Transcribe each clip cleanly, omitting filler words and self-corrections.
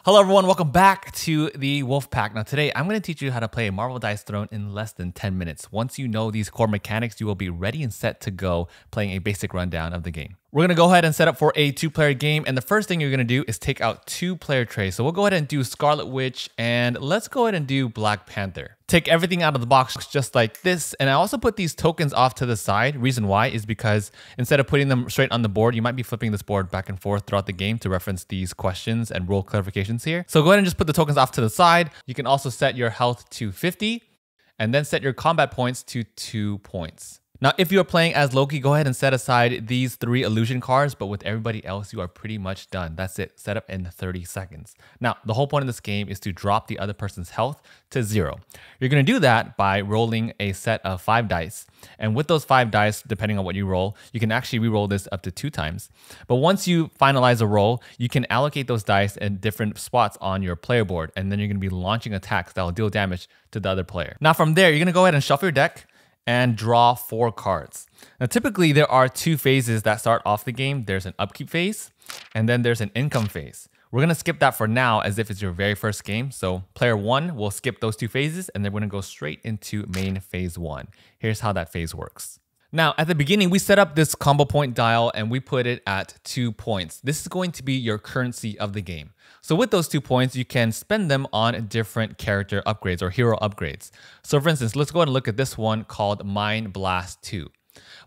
Hello everyone, welcome back to the Wolf Pack. Now today, I'm going to teach you how to play Marvel Dice Throne in less than 10 minutes. Once you know these core mechanics, you will be ready and set to go playing a basic rundown of the game. We're going to go ahead and set up for a 2-player game, and the first thing you're going to do is take out 2-player trays. So we'll go ahead and do Scarlet Witch, and let's go ahead and do Black Panther. Take everything out of the box just like this, and I also put these tokens off to the side. Reason why is because instead of putting them straight on the board, you might be flipping this board back and forth throughout the game to reference these questions and rule clarifications here. So go ahead and just put the tokens off to the side. You can also set your health to 50, and then set your combat points to 2 points. Now, if you are playing as Loki, go ahead and set aside these 3 illusion cards, but with everybody else, you are pretty much done. That's it, set up in 30 seconds. Now, the whole point of this game is to drop the other person's health to 0. You're gonna do that by rolling a set of 5 dice. And with those 5 dice, depending on what you roll, you can actually re-roll this up to 2 times. But once you finalize a roll, you can allocate those dice in different spots on your player board, and then you're gonna be launching attacks that will deal damage to the other player. Now, from there, you're gonna go ahead and shuffle your deck and draw 4 cards. Now, typically there are 2 phases that start off the game. There's an upkeep phase, and then there's an income phase. We're gonna skip that for now as if it's your very first game. So player 1 will skip those 2 phases, and then we're gonna go straight into main phase 1. Here's how that phase works. Now, at the beginning, we set up this combo point dial and we put it at 2 points. This is going to be your currency of the game. So with those 2 points, you can spend them on different character upgrades or hero upgrades. So for instance, let's go ahead and look at this one called Mind Blast 2.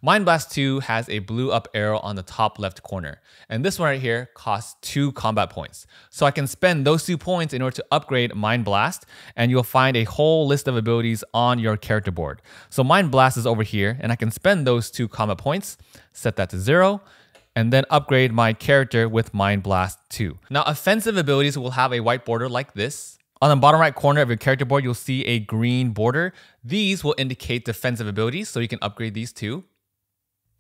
Mind Blast 2 has a blue up arrow on the top left corner. And this one right here costs 2 combat points. So I can spend those 2 points in order to upgrade Mind Blast, and you'll find a whole list of abilities on your character board. So Mind Blast is over here, and I can spend those 2 combat points, set that to 0, and then upgrade my character with Mind Blast 2. Now, offensive abilities will have a white border like this. On the bottom right corner of your character board, you'll see a green border. These will indicate defensive abilities, so you can upgrade these too.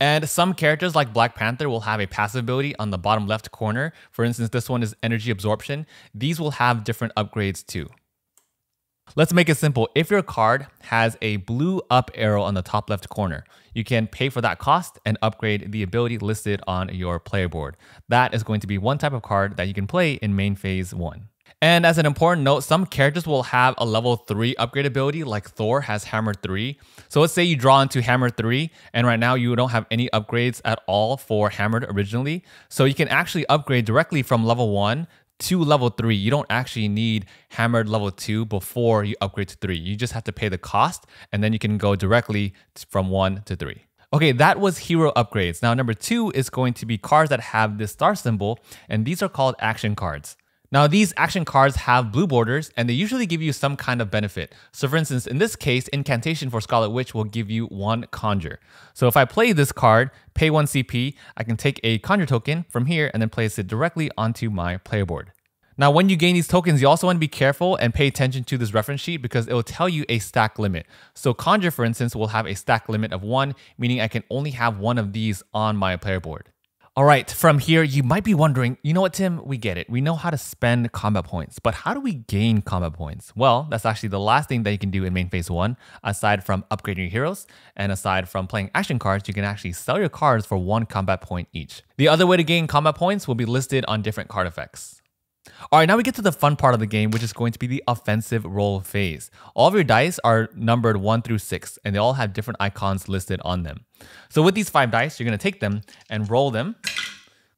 And some characters like Black Panther will have a passive ability on the bottom left corner. For instance, this one is Energy Absorption. These will have different upgrades too. Let's make it simple. If your card has a blue up arrow on the top left corner, you can pay for that cost and upgrade the ability listed on your player board. That is going to be one type of card that you can play in main phase 1. And as an important note, some characters will have a level 3 upgrade ability, like Thor has Hammer 3. So let's say you draw into Hammer 3, and right now you don't have any upgrades at all for Hammered originally. So you can actually upgrade directly from level 1 to level 3. You don't actually need Hammered level 2 before you upgrade to 3. You just have to pay the cost, and then you can go directly from 1 to 3. Okay, that was hero upgrades. Now, number 2 is going to be cards that have this star symbol, and these are called action cards. Now, these action cards have blue borders, and they usually give you some kind of benefit. So for instance, in this case, Incantation for Scarlet Witch will give you 1 Conjure. So if I play this card, pay 1 CP, I can take a Conjure token from here and then place it directly onto my player board. Now, when you gain these tokens, you also want to be careful and pay attention to this reference sheet because it will tell you a stack limit. So Conjure, for instance, will have a stack limit of 1, meaning I can only have 1 of these on my player board. All right, from here, you might be wondering, you know what, Tim? We get it. We know how to spend combat points, but how do we gain combat points? Well, that's actually the last thing that you can do in main phase 1, aside from upgrading your heroes, and aside from playing action cards, you can actually sell your cards for 1 combat point each. The other way to gain combat points will be listed on different card effects. All right, now we get to the fun part of the game, which is going to be the offensive roll phase. All of your dice are numbered 1 through 6, and they all have different icons listed on them. So with these 5 dice, you're going to take them and roll them.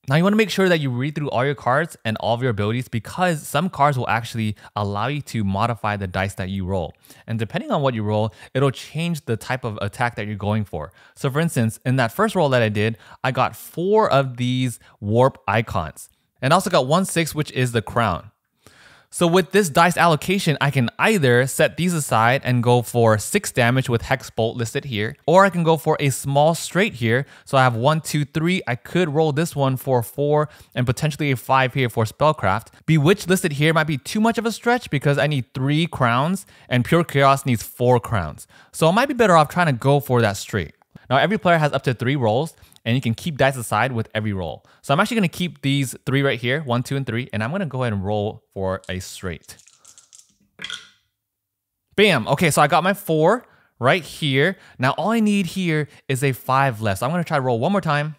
Now you want to make sure that you read through all your cards and all of your abilities because some cards will actually allow you to modify the dice that you roll. And depending on what you roll, it'll change the type of attack that you're going for. So for instance, in that first roll that I did, I got 4 of these warp icons. And I also got 1/6, which is the crown. So with this dice allocation, I can either set these aside and go for 6 damage with Hex Bolt listed here, or I can go for a small straight here. So I have 1, 2, 3. I could roll this one for 4 and potentially a 5 here for Spellcraft. Bewitch listed here might be too much of a stretch because I need 3 crowns and Pure Chaos needs 4 crowns. So I might be better off trying to go for that straight. Now every player has up to 3 rolls, and you can keep dice aside with every roll. So I'm actually going to keep these 3 right here, 1, 2, and 3, and I'm going to go ahead and roll for a straight. Bam! Okay, so I got my 4 right here. Now all I need here is a 5 left. So I'm going to try to roll one more time.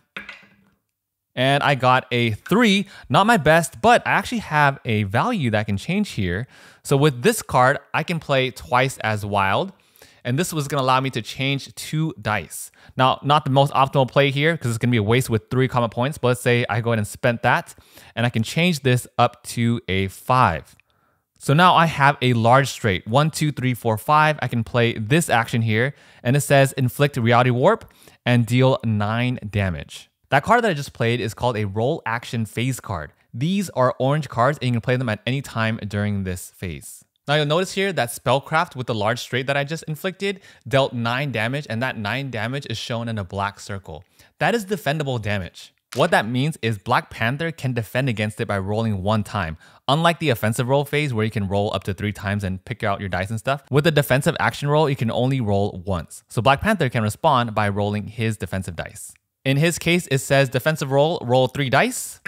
And I got a 3, not my best, but I actually have a value that I can change here. So with this card, I can play twice as wild. And this was going to allow me to change 2 dice. Now, not the most optimal play here because it's going to be a waste with 3 combat points. But let's say I go ahead and spent that. And I can change this up to a 5. So now I have a large straight. 1, 2, 3, 4, 5. I can play this action here. And it says inflict reality warp and deal 9 damage. That card that I just played is called a roll action phase card. These are orange cards and you can play them at any time during this phase. Now you'll notice here that Spellcraft with the large straight that I just inflicted dealt 9 damage, and that 9 damage is shown in a black circle. That is defendable damage. What that means is Black Panther can defend against it by rolling 1 time. Unlike the offensive roll phase where you can roll up to 3 times and pick out your dice and stuff, with the defensive action roll, you can only roll once. So Black Panther can respond by rolling his defensive dice. In his case, it says defensive roll 3 dice.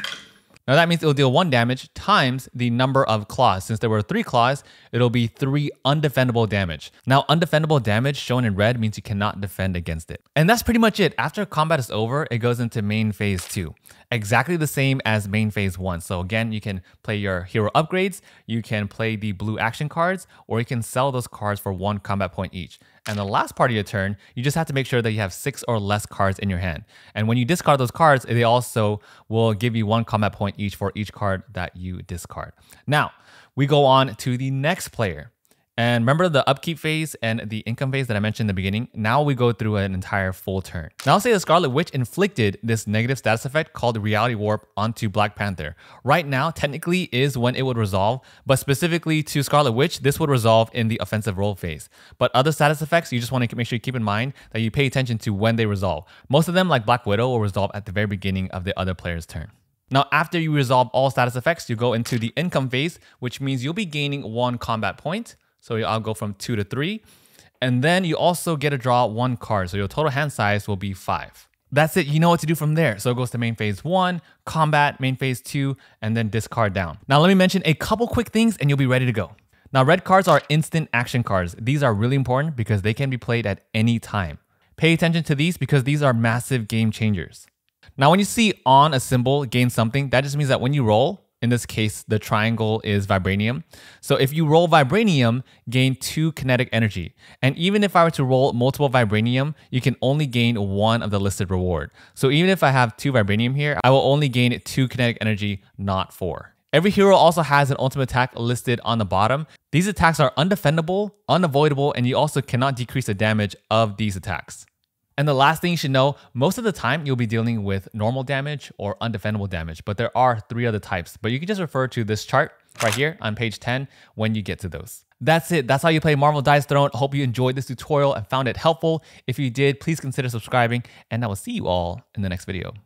Now that means it'll deal 1 damage times the number of claws. Since there were 3 claws, it'll be 3 undefendable damage. Now, undefendable damage shown in red means you cannot defend against it. And that's pretty much it. After combat is over, it goes into main phase 2. Exactly the same as main phase 1. So again, you can play your hero upgrades, you can play the blue action cards, or you can sell those cards for 1 combat point each. And the last part of your turn, you just have to make sure that you have 6 or less cards in your hand. And when you discard those cards, they also will give you 1 combat point each for each card that you discard. Now, we go on to the next player. And remember the upkeep phase and the income phase that I mentioned in the beginning? Now we go through an entire full turn. Now I'll say the Scarlet Witch inflicted this negative status effect called Reality Warp onto Black Panther. Right now, technically is when it would resolve, but specifically to Scarlet Witch, this would resolve in the offensive roll phase. But other status effects, you just want to make sure you keep in mind that you pay attention to when they resolve. Most of them, like Black Widow, will resolve at the very beginning of the other player's turn. Now, after you resolve all status effects, you go into the income phase, which means you'll be gaining 1 combat point. So I'll go from 2 to 3. And then you also get to draw 1 card. So your total hand size will be 5. That's it. You know what to do from there. So it goes to main phase 1, combat, main phase 2, and then discard down. Now let me mention a couple quick things and you'll be ready to go. Now red cards are instant action cards. These are really important because they can be played at any time. Pay attention to these because these are massive game changers. Now when you see on a symbol gain something, that just means that when you roll, in this case, the triangle is Vibranium. So if you roll Vibranium, gain 2 kinetic energy. And even if I were to roll multiple Vibranium, you can only gain 1 of the listed reward. So even if I have 2 Vibranium here, I will only gain 2 kinetic energy, not 4. Every hero also has an ultimate attack listed on the bottom. These attacks are undefendable, unavoidable, and you also cannot decrease the damage of these attacks. And the last thing you should know, most of the time you'll be dealing with normal damage or undefendable damage, but there are 3 other types. But you can just refer to this chart right here on page 10 when you get to those. That's it. That's how you play Marvel Dice Throne. Hope you enjoyed this tutorial and found it helpful. If you did, please consider subscribing, and I will see you all in the next video.